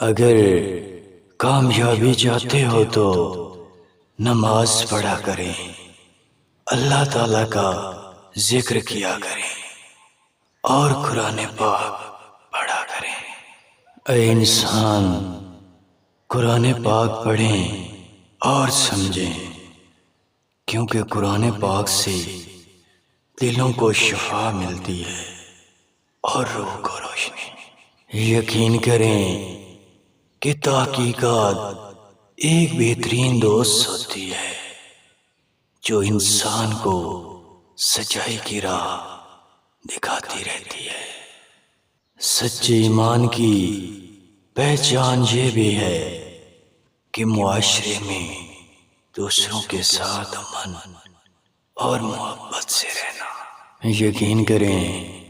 اگر کامیابی چاہتے ہو تو نماز پڑھا کریں، اللہ تعالیٰ کا ذکر کیا کریں اور قرآن پاک پڑھا کریں۔ اے انسان، قرآن پاک پڑھیں اور سمجھیں، کیونکہ قرآن پاک سے دلوں کو شفا ملتی ہے اور روح کو روشنی۔ یقین کریں کہ تحقیقات ایک بہترین دوست ہوتی ہے جو انسان کو سچائی کی راہ دکھاتی رہتی ہے۔ سچے ایمان کی پہچان یہ بھی ہے کہ معاشرے میں دوسروں کے ساتھ امن اور محبت سے رہنا۔ یقین کریں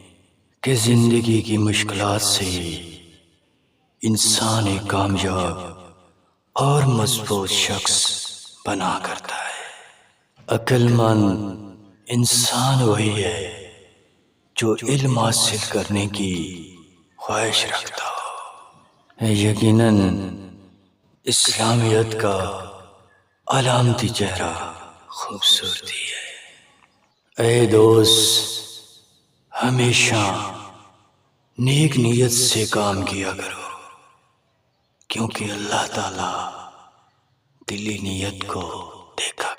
کہ زندگی کی مشکلات سے انسان ایک کامیاب اور مضبوط شخص بنا کرتا ہے۔ عقل مند انسان وہی ہے جو علم حاصل کرنے کی خواہش رکھتا ہو۔ یقیناً اسلامیت کا علامتی چہرہ خوبصورتی ہے۔ اے دوست، ہمیشہ نیک نیت سے کام کیا کرو، کیونکہ اللہ تعالیٰ دلی نیت کو دیکھا